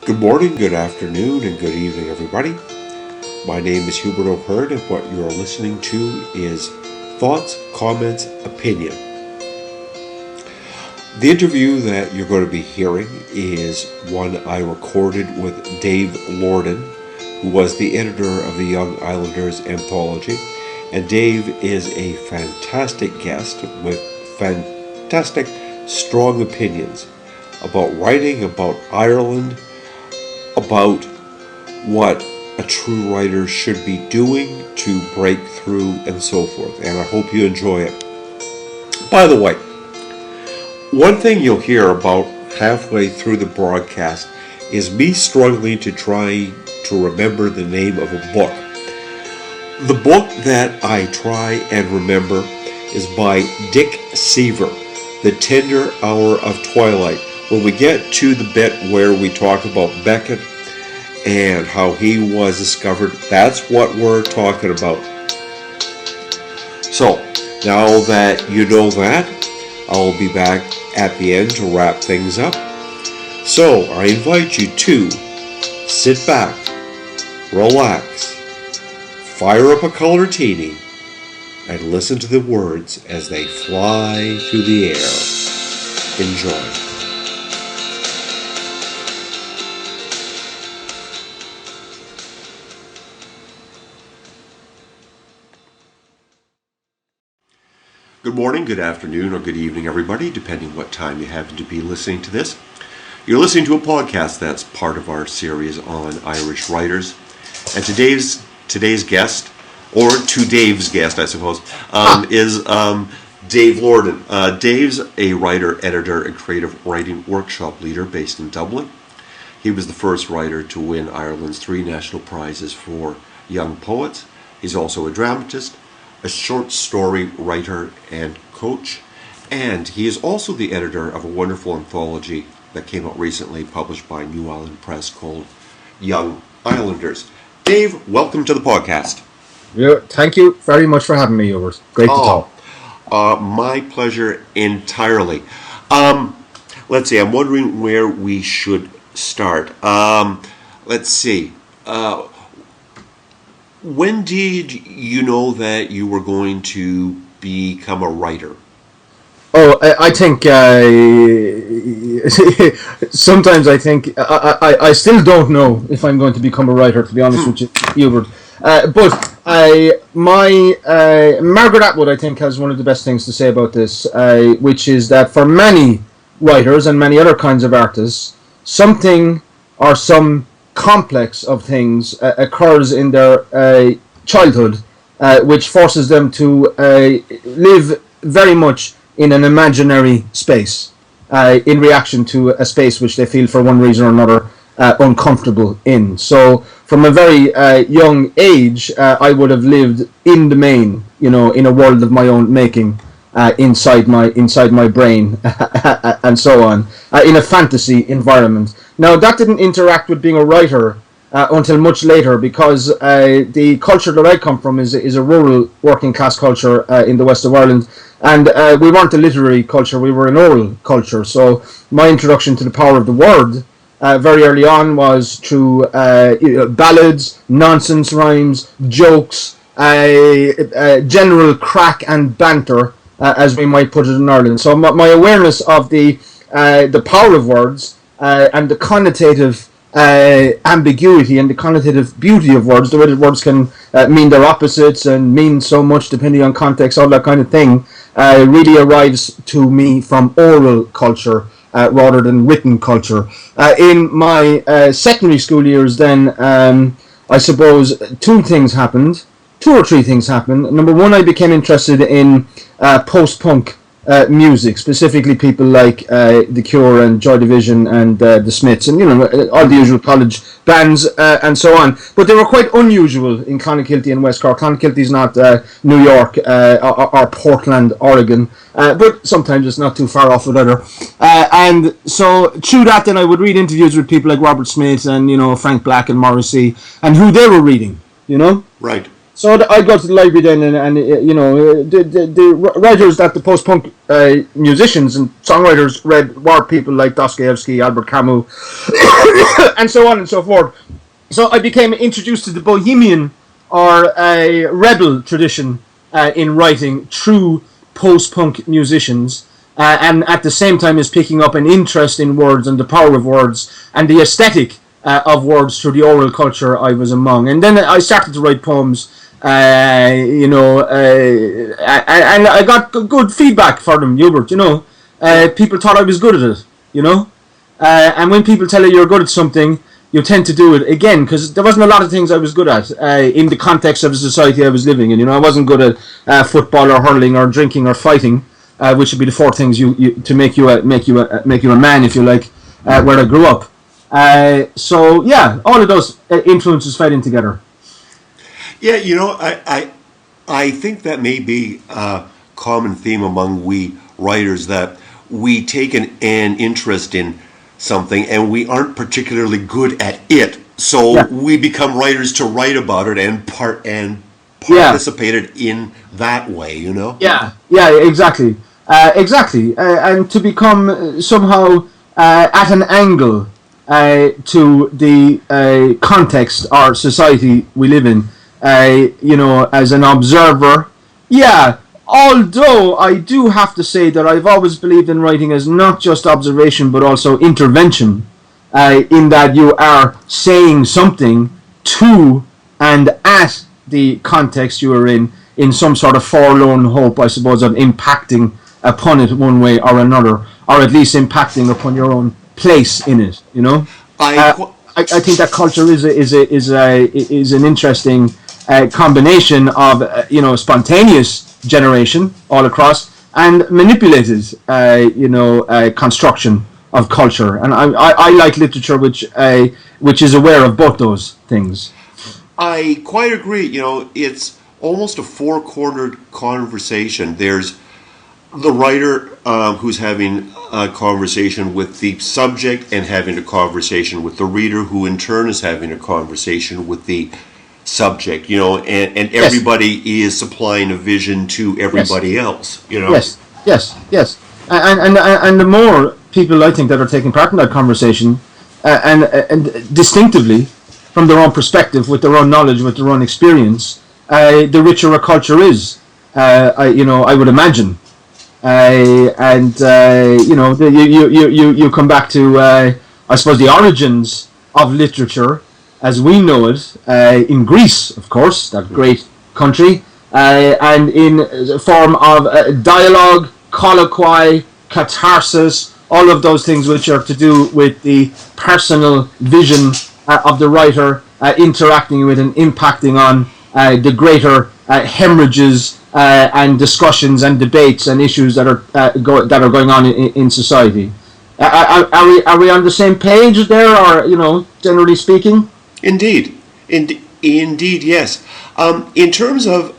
Good morning, good afternoon, and good evening, everybody. My name is Hubert O'Hearn, and what you're listening to is Thoughts, Comments, Opinion. The interview that you're going to be hearing is one I recorded with Dave Lordan, who was the editor of the Young Islanders Anthology. And Dave is a fantastic guest with fantastic, strong opinions about writing, about Ireland, about what a true writer should be doing to break through and so forth. And I hope you enjoy it. By the way, one thing you'll hear about halfway through the broadcast is me struggling to try to remember the name of a book. The book that I try and remember is by Dick Seaver, The Tender Hour of Twilight. When we get to the bit where we talk about Beckett and how he was discovered, that's what we're talking about. So, now that you know that, I'll be back at the end to wrap things up. So, I invite you to sit back, relax, fire up a colortini, and listen to the words as they fly through the air. Enjoy. Good morning, good afternoon, or good evening, everybody, depending what time you happen to be listening to this. You're listening to a podcast that's part of our series on Irish writers. And today's guest, or to Dave's guest, I suppose, is Dave Lordan. Dave's a writer, editor, and creative writing workshop leader based in Dublin. He was the first writer to win Ireland's 3 national prizes for young poets. He's also a dramatist, a short story writer and coach, and he is also the editor of a wonderful anthology that came out recently, published by New Island Press, called Young Islanders. Dave, welcome to the podcast. Yeah, thank you very much for having me, Hubert. Great to talk. My pleasure entirely. Let's see, I'm wondering where we should start. Let's see. When did you know that you were going to become a writer? Oh, I think sometimes I think I still don't know if I'm going to become a writer, to be honest with you, Hubert. But Margaret Atwood, I think, has one of the best things to say about this, which is that for many writers and many other kinds of artists, something or some complex of things occurs in their childhood, which forces them to live very much in an imaginary space in reaction to a space which they feel for one reason or another uncomfortable in. So from a very young age, I would have lived in the main, in a world of my own making, inside my brain and so on, in a fantasy environment. Now, that didn't interact with being a writer until much later, because the culture that I come from is a rural working class culture in the west of Ireland, and we weren't a literary culture, we were an oral culture. So my introduction to the power of the word very early on was through ballads, nonsense rhymes, jokes, general crack and banter, as we might put it in Ireland. So my awareness of the power of words and the connotative ambiguity and the connotative beauty of words, the way that words can mean their opposites and mean so much depending on context, all that kind of thing, really arrives to me from oral culture rather than written culture. In my secondary school years then, I suppose two or three things happened. Number one, I became interested in post-punk music, specifically people like The Cure and Joy Division and The Smiths, and all the usual college bands and so on. But they were quite unusual in Clonakilty and West Cork. Clonakilty is not New York or Portland, Oregon, but sometimes it's not too far off it either. And so through that, then I would read interviews with people like Robert Smith and Frank Black and Morrissey, and who they were reading. Right. So I'd go to the library then, and you know, the writers that the post-punk musicians and songwriters read were people like Dostoevsky, Albert Camus, and so on and so forth. So I became introduced to the bohemian or a rebel tradition in writing through post-punk musicians, and at the same time as picking up an interest in words and the power of words and the aesthetic of words through the oral culture I was among. And then I started to write poems, and I got good feedback for them, Hubert, you know. People thought I was good at it, you know. And when people tell you you're good at something, you tend to do it again, because there wasn't a lot of things I was good at in the context of the society I was living in. You know, I wasn't good at football or hurling or drinking or fighting, which would be the four things you to make you a man, if you like, where I grew up. So yeah, all of those influences fed in together. Yeah, you know, I think that may be a common theme among we writers, that we take an interest in something and we aren't particularly good at it, so Yeah. we become writers to write about it and participated in that way, you know. Yeah, exactly, and to become somehow at an angle to the context or society we live in, you know, as an observer. Yeah, although I do have to say that I've always believed in writing as not just observation but also intervention, in that you are saying something to and at the context you are in some sort of forlorn hope, I suppose, of impacting upon it one way or another, or at least impacting upon your own place in it. You know, I think that culture is an interesting combination of you know, spontaneous generation all across and manipulated construction of culture, and I like literature which is aware of both those things. I quite agree. You know, it's almost a four-cornered conversation. There's the writer who's having a conversation with the subject and having a conversation with the reader, who in turn is having a conversation with the subject, you know, and Yes. everybody is supplying a vision to everybody else, you know. Yes, and the more people I think that are taking part in that conversation, and distinctively from their own perspective, with their own knowledge, with their own experience, the richer a culture is. I would imagine. You come back to I suppose the origins of literature as we know it in Greece, of course, that great country, and in the form of dialogue, colloquy, catharsis, all of those things which are to do with the personal vision of the writer interacting with and impacting on the greater hemorrhages and discussions and debates and issues that are going on in society. Are we on the same page there, or generally speaking? Indeed, indeed, yes. In terms of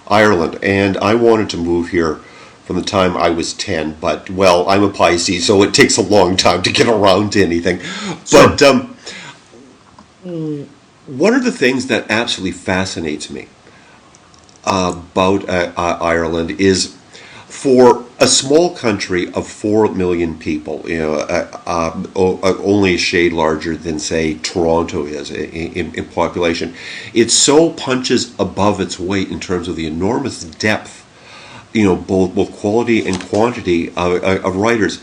Ireland, and I wanted to move here from the time I was 10, but, well, I'm a Pisces, so it takes a long time to get around to anything. Sure. But one of the things that absolutely fascinates me about Ireland is, for a small country of 4 million people, only a shade larger than, say, Toronto is in population, it so punches above its weight in terms of the enormous depth, both quality and quantity of writers.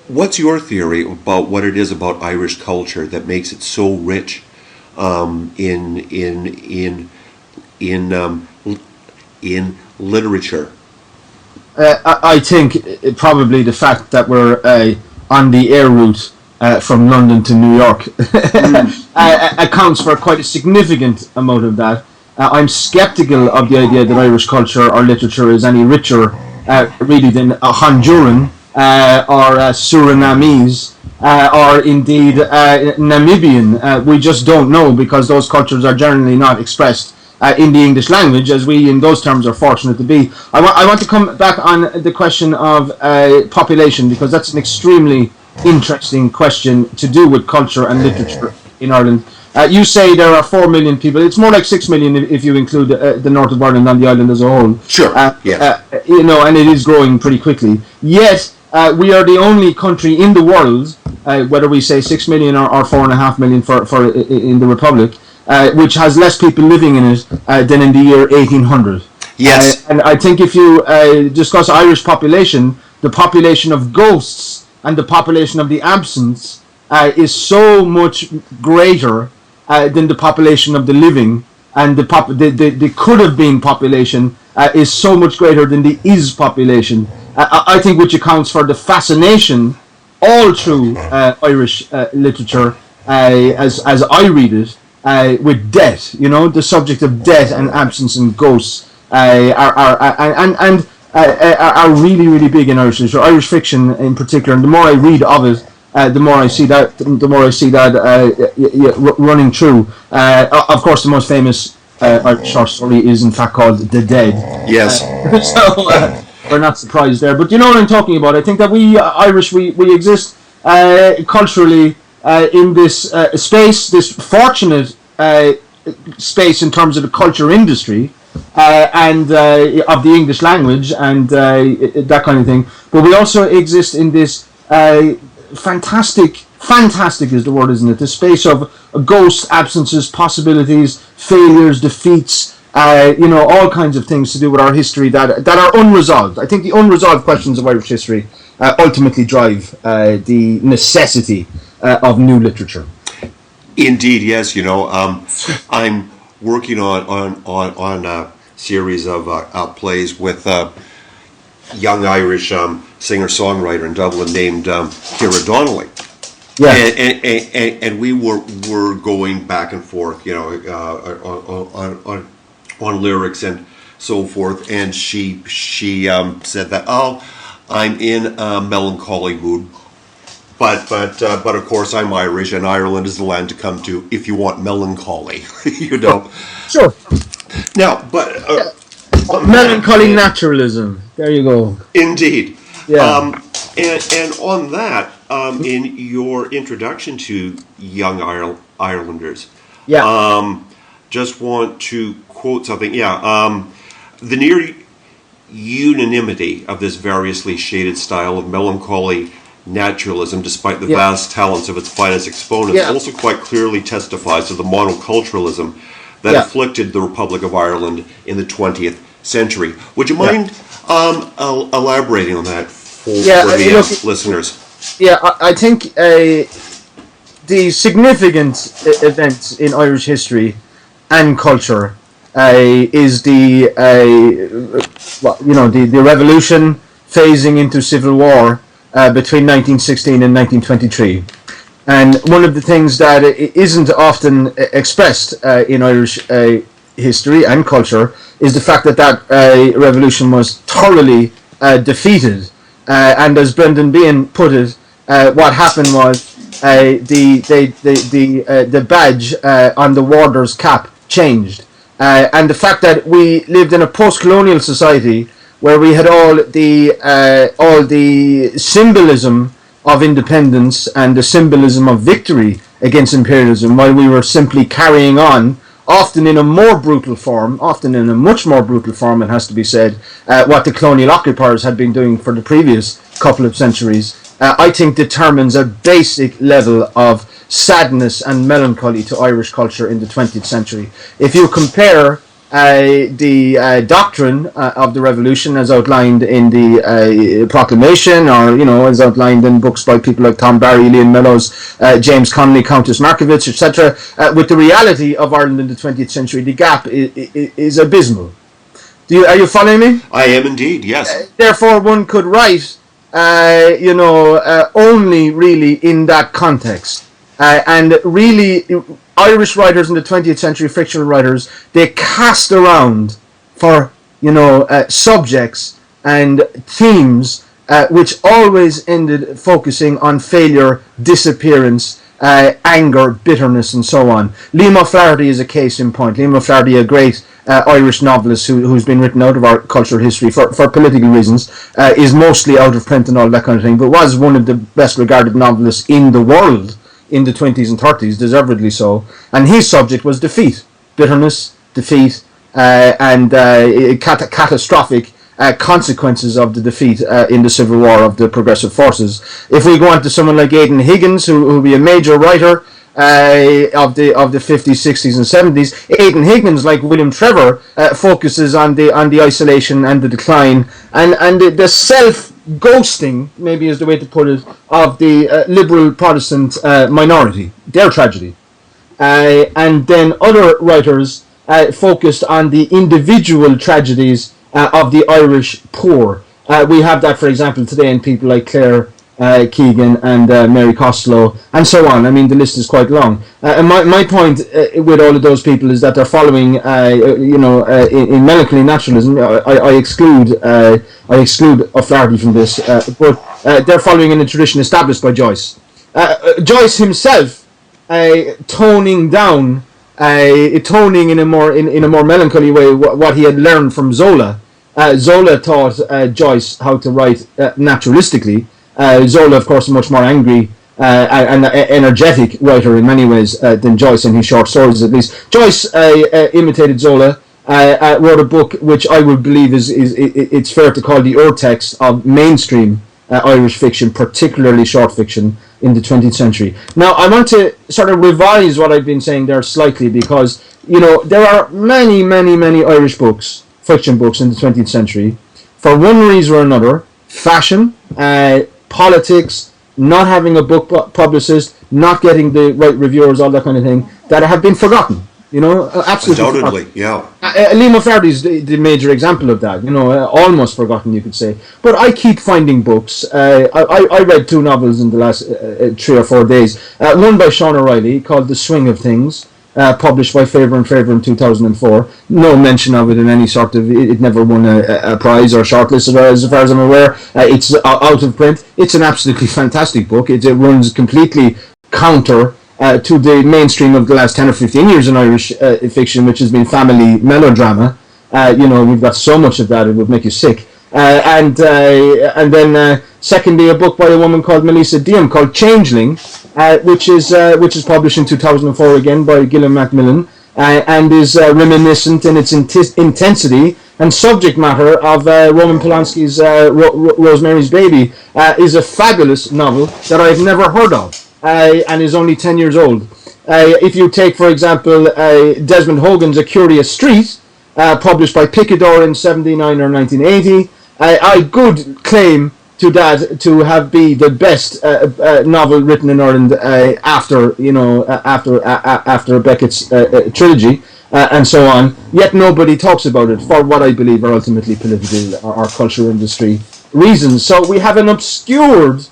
What's your theory about what it is about Irish culture that makes it so rich in literature? I think probably the fact that we're on the air route from London to New York accounts for quite a significant amount of that. I'm skeptical of the idea that Irish culture or literature is any richer really than Honduran or Surinamese or indeed Namibian. We just don't know, because those cultures are generally not expressed in the English language, as we in those terms are fortunate to be. I want to come back on the question of population, because that's an extremely interesting question to do with culture and literature in Ireland. You say there are 4 million people. It's more like 6 million if you include the north of Ireland and the island as a whole. Sure. Yes. And it is growing pretty quickly. Yet we are the only country in the world, whether we say 6 million or 4.5 million for in the Republic, which has less people living in it than in the year 1800. Yes. And I think if you discuss Irish population, the population of ghosts and the population of the absents is so much greater than the population of the living, and the could have been population is so much greater than the is population. I think which accounts for the fascination all through Irish literature, as I read it, with death. The subject of death and absence and ghosts are really, really big in Irish literature, Irish fiction in particular. And the more I read of it, the more I see that. Running through. Of course, the most famous Irish short story is in fact called "The Dead." Yes. So we're not surprised there. But you know what I'm talking about. I think that we Irish we exist culturally in this space, this fortunate space in terms of the culture industry. And of the English language and that kind of thing, but we also exist in this fantastic is the word, isn't it? The space of ghosts, absences, possibilities, failures, defeats, all kinds of things to do with our history that are unresolved. I think the unresolved questions of Irish history ultimately drive the necessity of new literature. Indeed, yes. I'm working on a series of plays with a young Irish singer-songwriter in Dublin named Ciara Donnelly. Yeah. And we were going back and forth, on lyrics and so forth. And she said that, I'm in a melancholy mood. But of course I'm Irish, and Ireland is the land to come to if you want melancholy, Sure. Now, but melancholy naturalism. There you go. Indeed. Yeah. And on that, in your introduction to Young Irelanders, just want to quote something. The near unanimity of this variously shaded style of melancholy naturalism, despite the vast talents of its finest exponents, also quite clearly testifies to the monoculturalism that afflicted the Republic of Ireland in the 20th century. Would you mind elaborating on that for the listeners? Yeah, I think the significant event in Irish history and culture is the revolution phasing into civil war between 1916 and 1923. And one of the things that isn't often expressed in Irish history and culture is the fact that revolution was thoroughly defeated. And as Brendan Behan put it, what happened was the badge on the warder's cap changed. And the fact that we lived in a post-colonial society where we had all the symbolism of independence and the symbolism of victory against imperialism, while we were simply carrying on, often in a much more brutal form, it has to be said, what the colonial occupiers had been doing for the previous couple of centuries, I think determines a basic level of sadness and melancholy to Irish culture in the 20th century. If you compare the doctrine of the revolution as outlined in the proclamation, or as outlined in books by people like Tom Barry, Ian Mellows, James Connolly, Countess Markievicz, etc., with the reality of Ireland in the 20th century, the gap is abysmal. Are you following me? I am indeed, yes. Therefore, one could write, only really in that context. And really, Irish writers in the 20th century, fictional writers, they cast around for, subjects and themes which always ended focusing on failure, disappearance, anger, bitterness, and so on. Liam O'Flaherty is a case in point. Liam O'Flaherty, a great Irish novelist who's been written out of our cultural history for political reasons, is mostly out of print and all that kind of thing, but was one of the best regarded novelists in the world in the 20s and 30s, deservedly so. And his subject was defeat, bitterness, defeat, and catastrophic consequences of the defeat in the Civil War of the Progressive Forces. If we go on to someone like Aidan Higgins, who will be a major writer of the 50s, 60s, and 70s, Aidan Higgins, like William Trevor, focuses on the isolation and the decline and the self-ghosting, maybe is the way to put it, of the liberal Protestant minority, their tragedy. And then other writers focused on the individual tragedies of the Irish poor. We have that, for example, today in people like Claire Keegan and Mary Costello, and so on. I mean, the list is quite long. And my point with all of those people is that they're following, in melancholy naturalism. I exclude O'Flaherty from this, but they're following in a tradition established by Joyce. Joyce himself toning down, toning in a more melancholy way what he had learned from Zola. Zola taught Joyce how to write naturalistically. Zola, of course, a much more angry and energetic writer in many ways than Joyce in his short stories, at least. Joyce imitated Zola, wrote a book which I would believe it's fair to call the urtext of mainstream Irish fiction, particularly short fiction in the 20th century. Now, I want to sort of revise what I've been saying there slightly, because, there are many, many, many Irish books, fiction books in the 20th century, for one reason or another, fashion, politics, not having a book publicist, not getting the right reviewers, all that kind of thing, that have been forgotten. Absolutely. Undoubtedly, yeah. Liam O'Flaherty's the major example of that. Almost forgotten, you could say. But I keep finding books. I read 2 novels in the last 3 or 4 days. One by Sean O'Reilly called The Swing of Things, published by Faber and Faber in 2004. No mention of it in any sort of... It never won a prize or shortlisted, as far as I'm aware. It's out of print. It's an absolutely fantastic book. It runs completely counter to the mainstream of the last 10 or 15 years in Irish fiction, which has been family melodrama. We've got so much of that, it would make you sick. And then secondly, a book by a woman called Melissa Diem called Changeling, which is published in 2004 again by Gillian Macmillan, and is reminiscent in its intensity and subject matter of Roman Polanski's Rosemary's Baby. Is a fabulous novel that I've never heard of. And is only 10 years old. If you take, for example, Desmond Hogan's A Curious Street, published by Picador in 79 or 1980, I could claim to that to have been the best novel written in Ireland after Beckett's trilogy, and so on. Yet nobody talks about it for what I believe are ultimately political or cultural industry reasons. So we have an obscured,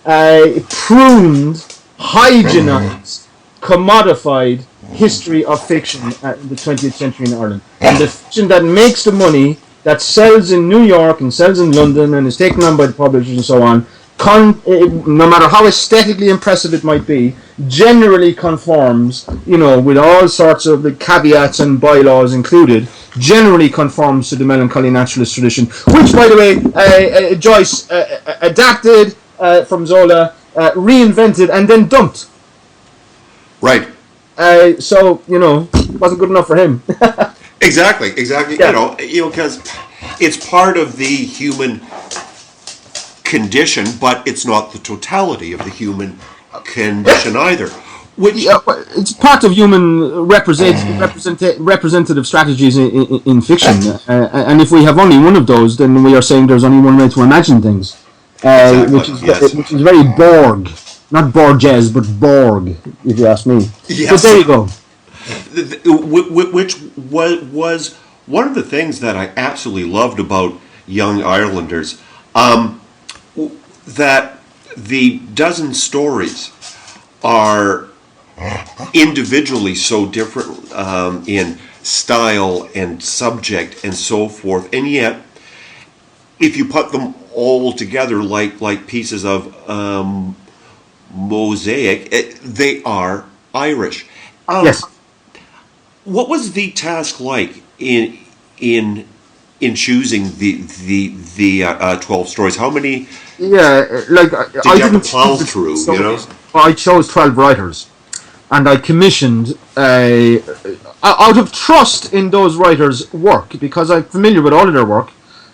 pruned, hygienized, commodified history of fiction in the 20th century in Ireland. And the fiction that makes the money, that sells in New York and sells in London and is taken on by the publishers and so on, no matter how aesthetically impressive it might be, generally conforms, with all sorts of the caveats and bylaws included, generally conforms to the melancholy naturalist tradition, which, by the way, Joyce adapted from Zola, reinvented, and then dumped. Right. So, wasn't good enough for him. Exactly. Yeah. Because it's part of the human condition, but it's not the totality of the human condition either. It's part of human representative strategies in fiction, and if we have only one of those, then we are saying there's only one way to imagine things, which is very Borg, not Borges, but Borg, if you ask me. Yes. But there you go. Which was one of the things that I absolutely loved about Young Irelanders, that the dozen stories are individually so different in style and subject and so forth, and yet if you put them all together like pieces of mosaic, they are Irish. Yes. What was the task like in choosing the 12 stories? How many? Yeah, did you have to plow through? I chose 12 writers, and I commissioned out of trust in those writers' work, because I'm familiar with all of their work,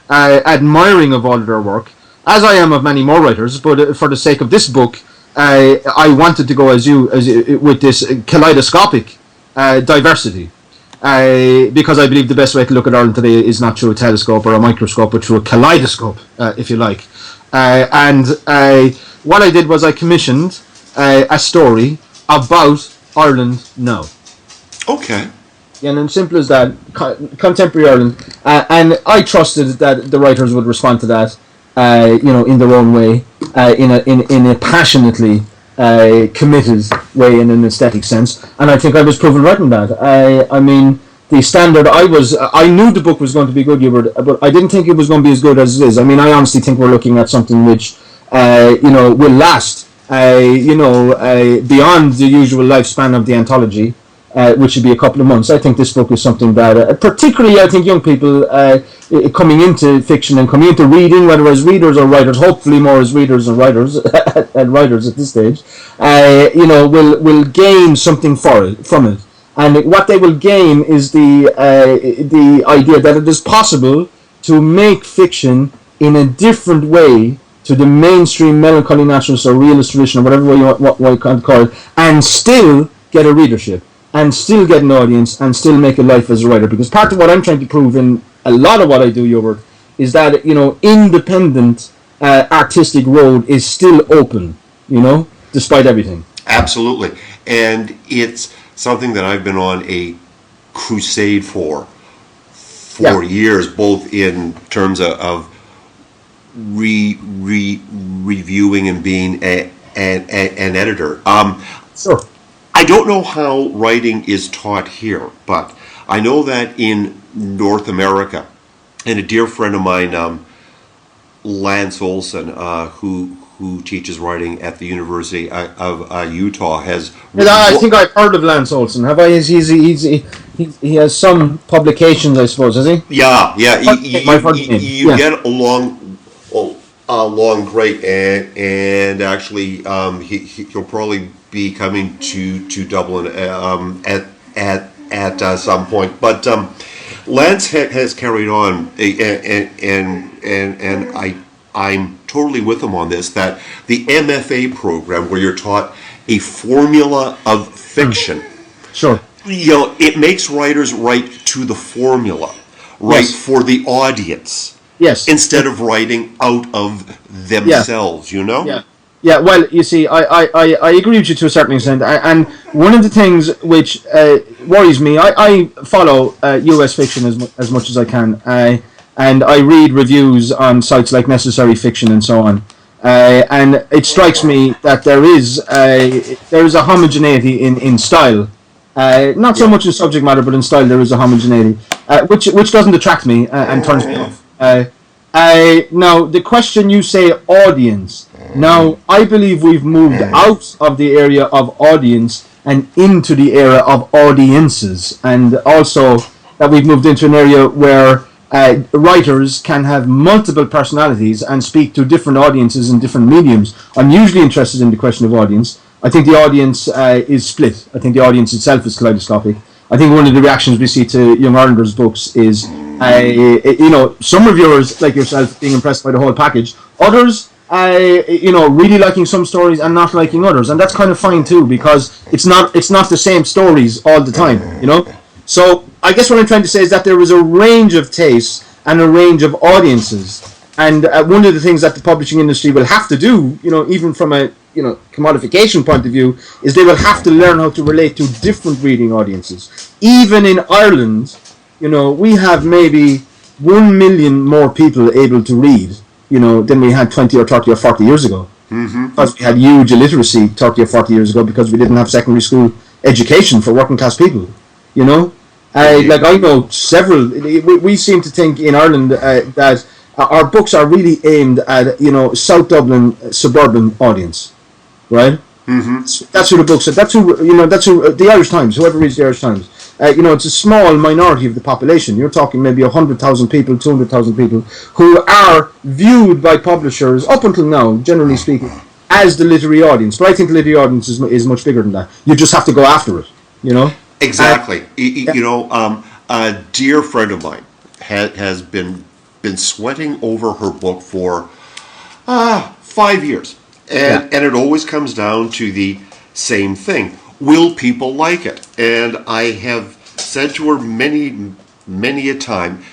admiring of all of their work, as I am of many more writers. But for the sake of this book, I wanted to go as with this kaleidoscopic diversity. Because I believe the best way to look at Ireland today is not through a telescope or a microscope, but through a kaleidoscope, if you like. And what I did was I commissioned a story about Ireland now. Okay. And as simple as that, contemporary Ireland. And I trusted that the writers would respond to that, in their own way, in a passionately committed way, in an aesthetic sense. And I think I was proven right in that. I mean, the standard I knew the book was going to be good, Hubert, but I didn't think it was going to be as good as it is. I mean, I honestly think we're looking at something which, will last, beyond the usual lifespan of the anthology, which would be a couple of months. I think this book is something that, particularly, I think young people coming into fiction and coming into reading, whether as readers or writers, hopefully more as readers and writers, and writers at this stage, will gain something from it. And what they will gain is the idea that it is possible to make fiction in a different way to the mainstream melancholy naturalist or realist tradition, or whatever way you can call it, and still get a readership, and still get an audience, and still make a life as a writer. Because part of what I'm trying to prove in a lot of what I do, Hubert, is that, independent artistic road is still open, despite everything. Absolutely. And it's something that I've been on a crusade for years, both in terms of reviewing and being an editor. Sure. I don't know how writing is taught here, but I know that in North America, and a dear friend of mine, Lance Olson, who teaches writing at the University of Utah, has. I think I've heard of Lance Olson. Have I? He has some publications, I suppose, has he? Yeah. You get along great, and actually, he'll probably be coming to Dublin at some point. But Lance has carried on, and I'm totally with him on this, that the MFA program, where you're taught a formula of fiction, sure, it makes writers write to the formula, write for the audience, instead of writing out of themselves. Yeah, well, you see, I agree with you to a certain extent, and one of the things which worries me, I follow US fiction as much as I can, and I read reviews on sites like Necessary Fiction and so on, and it strikes me that there is a homogeneity in style, not so much in subject matter, but in style there is a homogeneity, which doesn't attract me and turns me off. Now, the question you say, audience. Now, I believe we've moved out of the area of audience and into the area of audiences, and also that we've moved into an area where writers can have multiple personalities and speak to different audiences in different mediums. I'm usually interested in the question of audience. I think the audience is split. I think the audience itself is kaleidoscopic. I think one of the reactions we see to Young Irelanders' books is, some reviewers like yourself being impressed by the whole package. Others, really liking some stories and not liking others, and that's kind of fine too, because it's not the same stories all the time. So I guess what I'm trying to say is that there is a range of tastes and a range of audiences, and one of the things that the publishing industry will have to do, even from a commodification point of view, is they will have to learn how to relate to different reading audiences. Even in Ireland, we have maybe 1 million more people able to read, than we had 20 or 30 or 40 years ago. Mm-hmm. Because we had huge illiteracy 30 or 40 years ago, because we didn't have secondary school education for working class people, I know several, we seem to think in Ireland that our books are really aimed at, South Dublin suburban audience, right? Mm-hmm. That's who the books are. That's who the Irish Times, whoever reads the Irish Times. It's a small minority of the population. You're talking maybe 100,000 people, 200,000 people, who are viewed by publishers, up until now, generally speaking, as the literary audience. But I think the literary audience is much bigger than that. You just have to go after it, you know? Exactly. A dear friend of mine has been sweating over her book for 5 years, and it always comes down to the same thing: will people like it? And I have said to her many a time,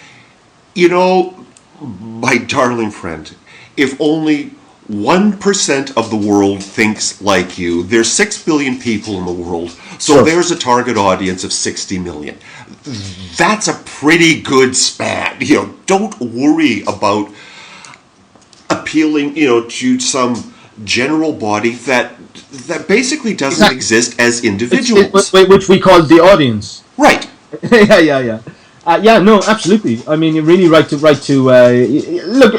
my darling friend, if only 1% of the world thinks like you, there's 6 billion people in the world, so Sure. there's a target audience of 60 million. That's a pretty good span. Don't worry about appealing, to some general body that basically doesn't Exactly. exist as individuals. Which we call the audience. Right. Yeah. No, absolutely. I mean, you're really right to look.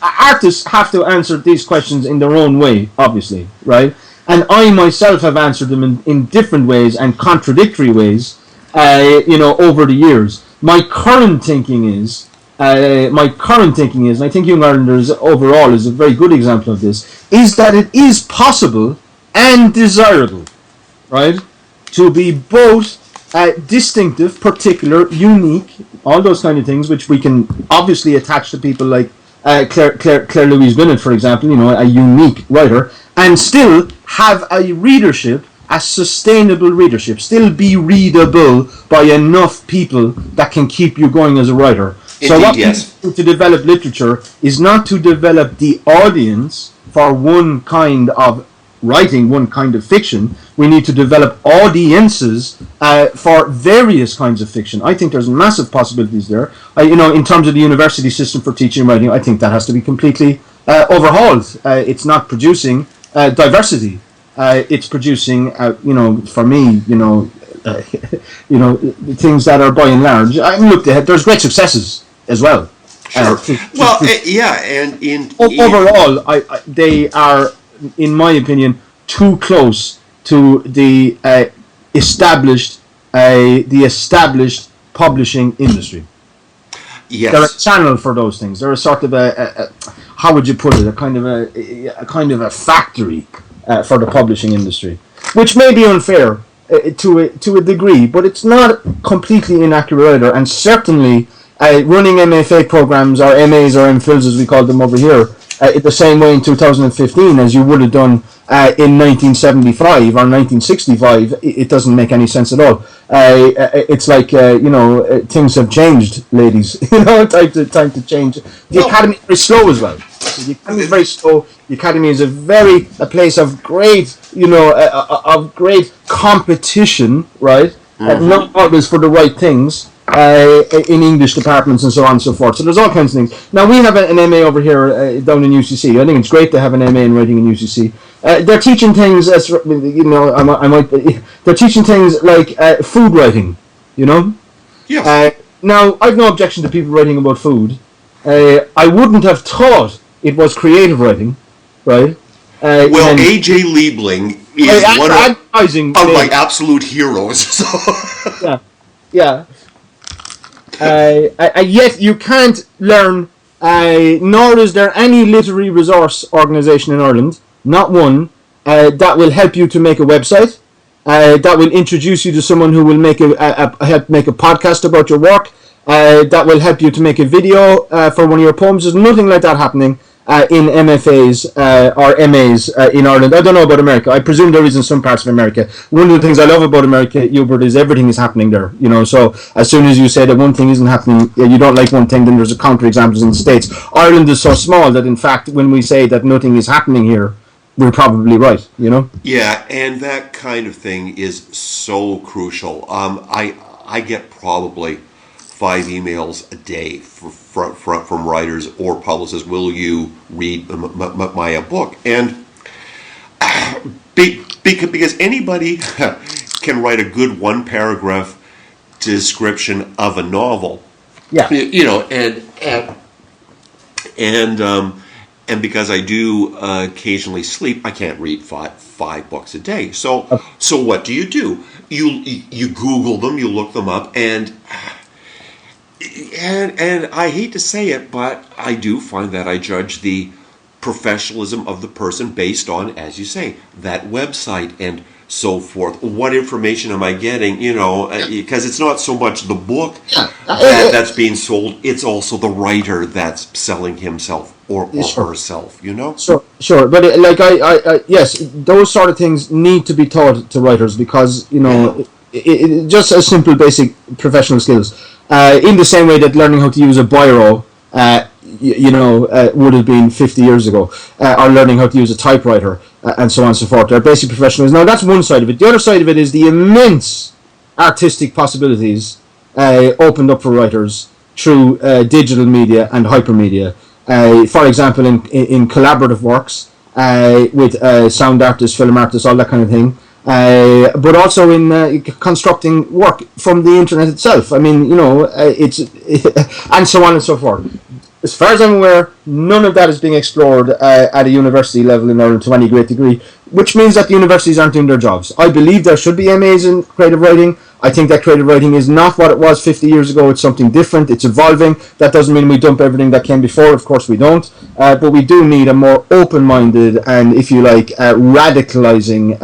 Artists have to answer these questions in their own way, obviously, right? And I myself have answered them in different ways and contradictory ways, over the years. My current thinking is, and I think Young Irelanders overall is a very good example of this, is that it is possible and desirable, right, to be both distinctive, particular, unique, all those kind of things, which we can obviously attach to people like Claire Louise Bennett, for example, a unique writer, and still have a readership, a sustainable readership, still be readable by enough people that can keep you going as a writer. So Indeed, what yes. we need to develop literature is not to develop the audience for one kind of writing, one kind of fiction. We need to develop audiences for various kinds of fiction. I think there's massive possibilities there. In terms of the university system for teaching and writing, I think that has to be completely overhauled. It's not producing diversity. It's producing, for me, things that are by and large. I mean, look, there's great successes as well. Sure. And Overall, they are, in my opinion, too close to the established publishing industry. yes. They're a channel for those things. They're a sort of a how would you put it? A kind of a factory for the publishing industry, which may be unfair to a degree, but it's not completely inaccurate either. And certainly, running MFA programs or MAs or MPhils as we call them over here, the same way in 2015 as you would have done in 1975 or 1965, it doesn't make any sense at all. It's like things have changed, ladies. Time to change. The academy is very slow as well. The academy is very slow. The academy is a place of great, of great competition, right? Not always for the right things. In English departments and so on and so forth. So there's all kinds of things. Now we have an MA over here down in UCC. I think it's great to have an MA in writing in UCC. They're teaching things as they're teaching things like food writing. Yes. Now I've no objection to people writing about food. I wouldn't have thought it was creative writing, right? AJ Liebling is one of my absolute heroes. So. Yeah. Yet you can't learn, nor is there any literary resource organisation in Ireland, not one, that will help you to make a website, that will introduce you to someone who will help make a podcast about your work, that will help you to make a video for one of your poems. There's nothing like that happening in MFAs or MAs in Ireland. I don't know about America. I presume there is in some parts of America. One of the things I love about America, Hubert, is everything is happening there. So as soon as you say that one thing isn't happening, you don't like one thing, then there's a counterexamples in the States. Ireland is so small that in fact when we say that nothing is happening here, we're probably right. Yeah, and that kind of thing is so crucial. I get probably 5 emails a day from writers or publicists. Will you read my book? And because anybody can write a good 1-paragraph description of a novel. Yeah. And because I do occasionally sleep, I can't read five books a day. So what do? You Google them, you look them up, and I hate to say it, but I do find that I judge the professionalism of the person based on, as you say, that website and so forth. What information am I getting? Because it's not so much the book that's being sold; it's also the writer that's selling himself or herself. Sure. But yes, those sort of things need to be taught to writers because just a simple, basic professional skills. In the same way that learning how to use a biro, would have been 50 years ago, or learning how to use a typewriter, and so on and so forth. They're basic professionals. Now, that's one side of it. The other side of it is the immense artistic possibilities opened up for writers through digital media and hypermedia. For example, in collaborative works with sound artists, film artists, all that kind of thing. But also in constructing work from the internet itself. I mean, it's and so on and so forth. As far as I'm aware, none of that is being explored at a university level in Ireland to any great degree, which means that the universities aren't doing their jobs. I believe there should be MAs in creative writing. I think that creative writing is not what it was 50 years ago. It's something different. It's evolving. That doesn't mean we dump everything that came before. Of course we don't. But we do need a more open-minded and, if you like, radicalizing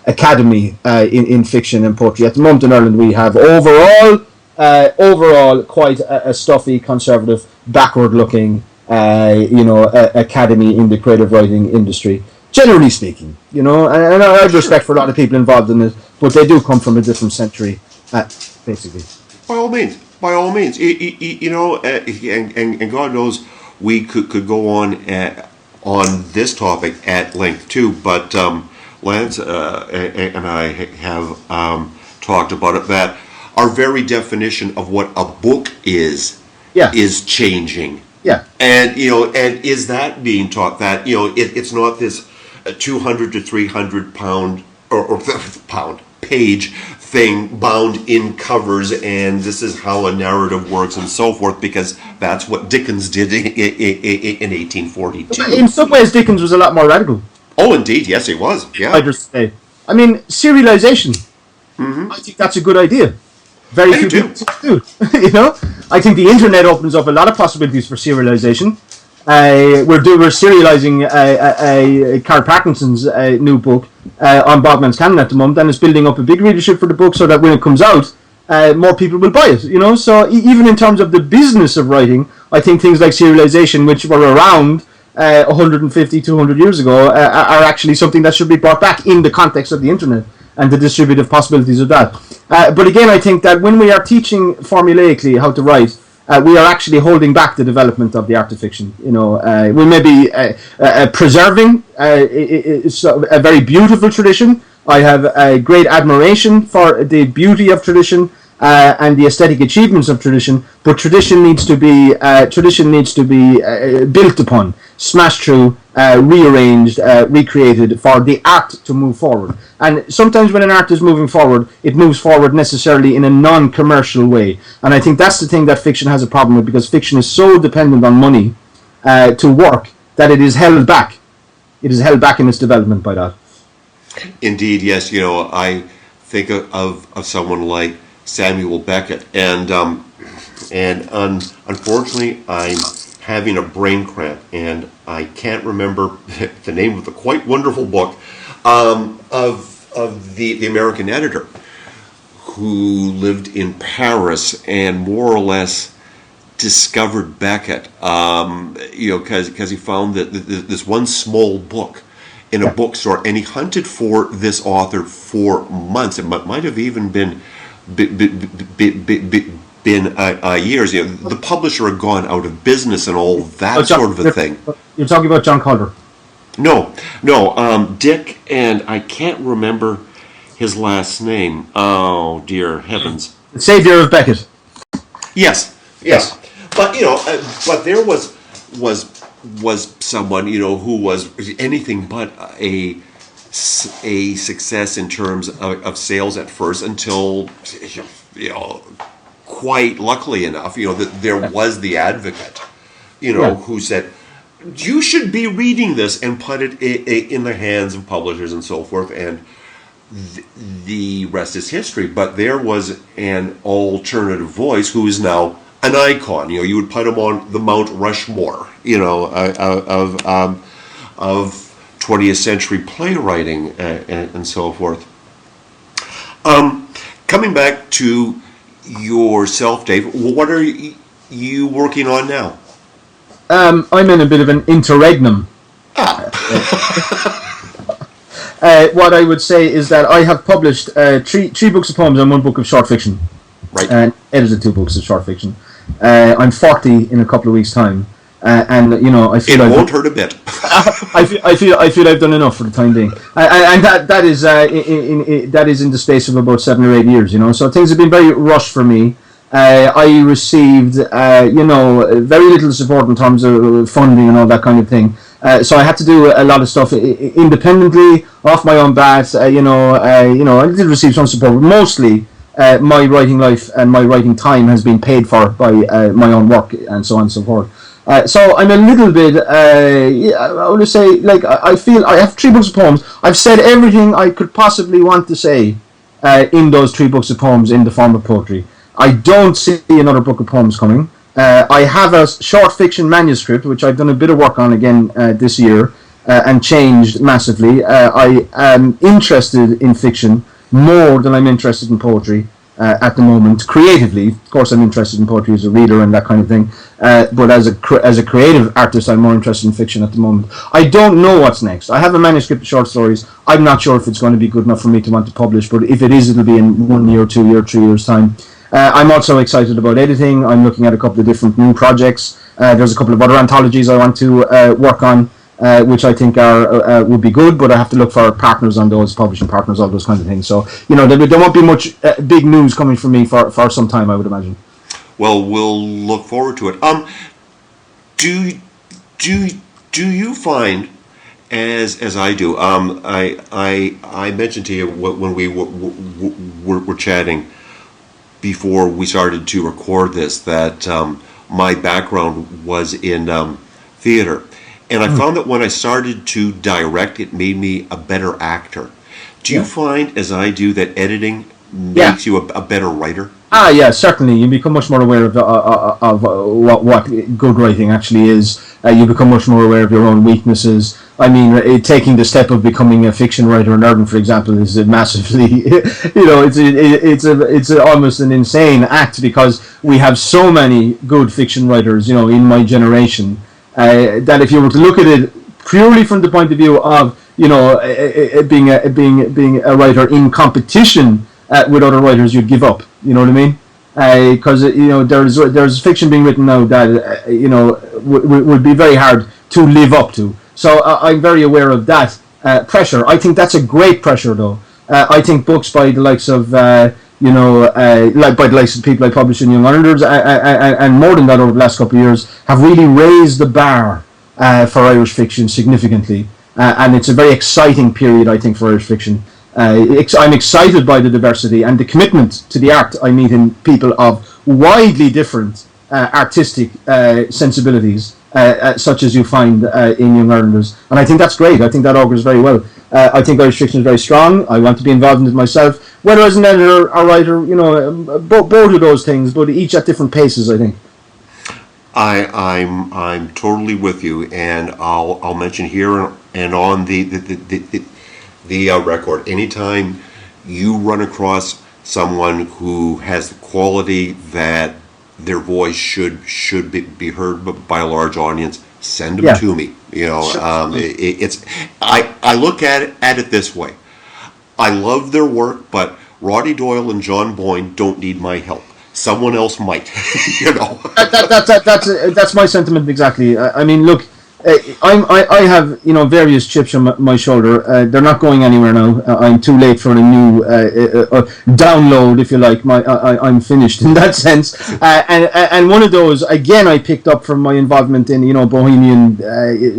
academy in fiction and poetry. At the moment in Ireland, we have overall quite a stuffy, conservative, backward-looking, academy in the creative writing industry. Generally speaking, and I have respect for a lot of people involved in it, but they do come from a different century, basically. By all means, and God knows we could go on this topic at length too. But Lance and I have talked about it, that our very definition of what a book is changing. Yeah. And and is that being taught that it's not this 200 to 300 pound or pound page thing bound in covers, and this is how a narrative works and so forth, because that's what Dickens did in 1842. In some ways, Dickens was a lot more radical. Oh, indeed, yes, he was. Yeah. I just say, serialization. Mm-hmm. I think that's a good idea. Very few people do. I think the internet opens up a lot of possibilities for serialization. We're serializing Carl Parkinson's new book on Bobman's Canon at the moment, and it's building up a big readership for the book, so that when it comes out, more people will buy it. So even in terms of the business of writing, I think things like serialization, which were around 150, 200 years ago, are actually something that should be brought back in the context of the internet and the distributive possibilities of that. But again, I think that when we are teaching formulaically how to write, we are actually holding back the development of the art of fiction. We may be preserving a very beautiful tradition. I have a great admiration for the beauty of tradition and the aesthetic achievements of tradition, but tradition needs to be built upon, smashed through, rearranged, recreated for the art to move forward. And sometimes when an art is moving forward, it moves forward necessarily in a non-commercial way. And I think that's the thing that fiction has a problem with, because fiction is so dependent on money to work that it is held back. It is held back in its development by that. Indeed, yes. I think of someone like Samuel Beckett, and unfortunately, I'm having a brain cramp, and I can't remember the name of the quite wonderful book of the American editor who lived in Paris and more or less discovered Beckett, because he found that this one small book in a bookstore, and he hunted for this author for months. It might have even been years. The publisher had gone out of business and all that sort of a thing. You're talking about John Calder? No, Dick, and I can't remember his last name. Oh dear heavens! Savior of Beckett. Yes. But but there was someone who was anything but a success in terms of sales at first, until quite luckily enough that there was the Advocate who said you should be reading this, and put it in the hands of publishers and so forth, and the rest is history. But there was an alternative voice who is now an icon. You would put him on the Mount Rushmore, of 20th century playwriting and so forth. Coming back to yourself, Dave, what are you working on now? I'm in a bit of an interregnum. What I would say is that I have published three books of poems and one book of short fiction. Right. And edited 2 books of short fiction. I'm 40 in a couple of weeks' time, and I feel it won't hurt a bit. I feel I've done enough for the time being, and that is in the space of about 7 or 8 years. So things have been very rushed for me. I received very little support in terms of funding and all that kind of thing. So I had to do a lot of stuff independently, off my own bat. I did receive some support, but mostly my writing life and my writing time has been paid for by my own work and so on and so forth. So I'm a little bit, I want to say, I feel I have 3 books of poems. I've said everything I could possibly want to say in those 3 books of poems in the form of poetry. I don't see another book of poems coming. I have a short fiction manuscript, which I've done a bit of work on again this year and changed massively. I am interested in fiction more than I'm interested in poetry at the moment. Creatively, of course, I'm interested in poetry as a reader and that kind of thing. But as a creative artist, I'm more interested in fiction at the moment. I don't know what's next. I have a manuscript of short stories. I'm not sure if it's going to be good enough for me to want to publish, but if it is, it'll be in 1 year, 2 year, 3 years' time. I'm also excited about editing. I'm looking at a couple of different new projects. There's a couple of other anthologies I want to work on, which I think would be good, but I have to look for partners on those, publishing partners, all those kinds of things. So, there won't be much big news coming from me for some time, I would imagine. Well, we'll look forward to it. Do you find, as I do, I mentioned to you when we were chatting before we started to record this that my background was in theater. And I found that when I started to direct, it made me a better actor. Do you find, as I do, that editing makes you a better writer? Yeah, certainly. You become much more aware of what good writing actually is. You become much more aware of your own weaknesses. I mean, taking the step of becoming a fiction writer in Lordan, for example, is a massively, it's almost an insane act because we have so many good fiction writers, in my generation, that if you were to look at it purely from the point of view of, being a writer in competition with other writers, you'd give up. You know what I mean? Because there's fiction being written now that would be very hard to live up to. So I'm very aware of that pressure. I think that's a great pressure, though. I think books by the likes of by the likes of people I publish in Young Irelanders and more than that over the last couple of years have really raised the bar for Irish fiction significantly, and it's a very exciting period, I think, for Irish fiction. I'm excited by the diversity and the commitment to the art I meet in people of widely different artistic sensibilities, such as you find in Young Irelanders. And I think that's great. I think that augurs very well. I think Irish fiction is very strong. I want to be involved in it myself, whether as an editor or writer, both of those things, but each at different paces, I think. I'm totally with you, and I'll mention here and on the record, anytime you run across someone who has the quality that their voice should be heard by a large audience, send them to me. Sure. I look at it this way. I love their work, but Roddy Doyle and John Boyne don't need my help. Someone else might. That's my sentiment exactly. I mean, look. I have various chips on my shoulder. They're not going anywhere now. I'm too late for a new download, if you like. I'm finished in that sense. And one of those again I picked up from my involvement in bohemian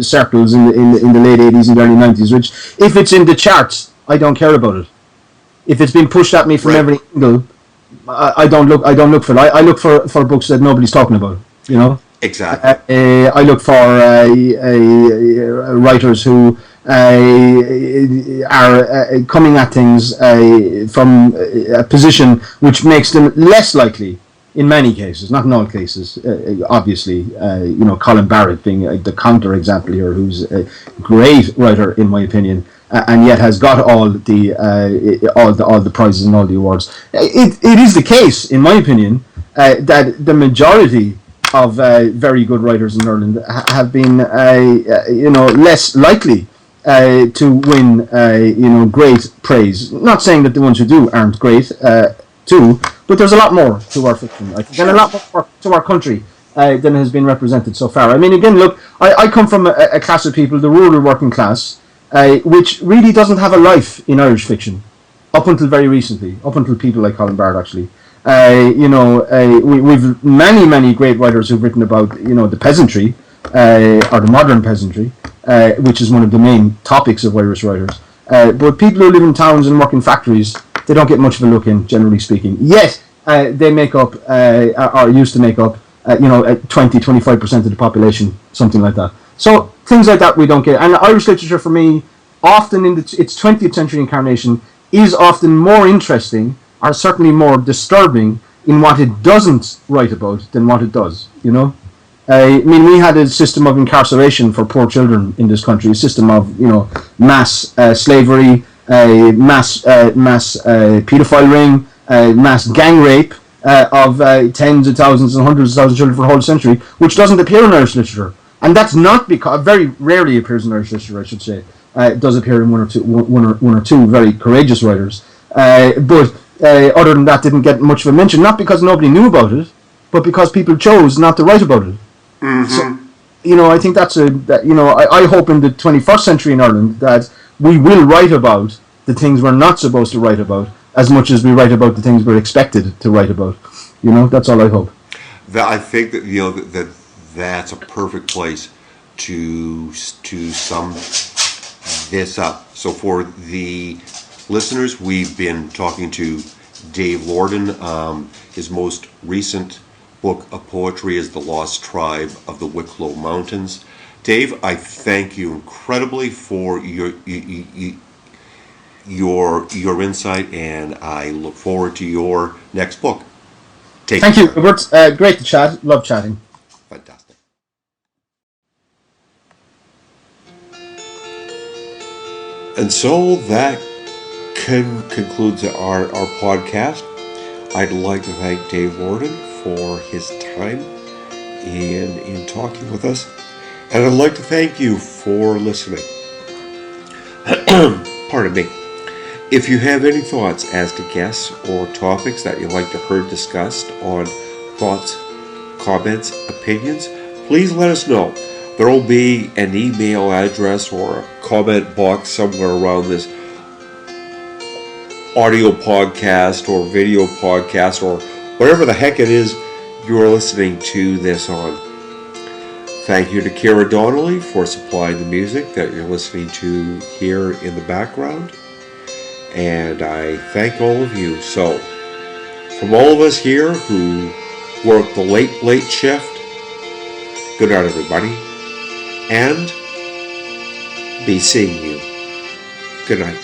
circles in the late 80s and early 90s. Which, if it's in the charts, I don't care about it. If it's been pushed at me from every angle, I don't look for it. I look for books that nobody's talking about. Exactly. I look for writers who are coming at things from a position which makes them less likely, in many cases, not in all cases. Obviously, Colin Barrett being the counter example here, who's a great writer in my opinion, and yet has got all the prizes and all the awards. It is the case, in my opinion, that the majority of very good writers in Ireland have been, less likely to win, great praise. Not saying that the ones who do aren't great too, but there's a lot more to our fiction, I think, and a lot more to our country than has been represented so far. I mean, again, look, I come from a class of people, the rural working class, which really doesn't have a life in Irish fiction, up until very recently, up until people like Colin Barrett, actually. We've many great writers who've written about, the peasantry, or the modern peasantry, which is one of the main topics of Irish writers. But people who live in towns and work in factories, they don't get much of a look in, generally speaking. Yet, they make up, or used to make up, 20-25% of the population, something like that. So, things like that we don't get. And Irish literature, for me, often in its 20th century incarnation, is often more interesting, or certainly more disturbing, in what it doesn't write about than what it does, I mean, we had a system of incarceration for poor children in this country, a system of, mass slavery, mass paedophile ring, mass gang rape of tens of thousands and hundreds of thousands of children for a whole century, which doesn't appear in Irish literature. And that's not because, very rarely appears in Irish literature, I should say. It does appear in one or two very courageous writers. But other than that, didn't get much of a mention, not because nobody knew about it, but because people chose not to write about it. Mm-hmm. So, I think I hope in the 21st century in Ireland that we will write about the things we're not supposed to write about as much as we write about the things we're expected to write about. That's all I hope. I think that that's a perfect place to sum this up. So for the listeners, we've been talking to Dave Lordan. His most recent book of poetry is The Lost Tribe of the Wicklow Mountains. Dave, I thank you incredibly for your insight, and I look forward to your next book. Thank you, Robert. Great to chat. Love chatting. Fantastic. And so that concludes our podcast. I'd like to thank Dave Lordan for his time in talking with us. And I'd like to thank you for listening. Pardon me. If you have any thoughts as to guests or topics that you'd like to hear discussed on Thoughts, Comments, Opinions, please let us know. There will be an email address or a comment box somewhere around this audio podcast or video podcast or whatever the heck it is you're listening to this on. Thank you to Kira Donnelly for supplying the music that you're listening to here in the background. And I thank all of you. So, from all of us here who work the late shift, good night, everybody. And be seeing you. Good night.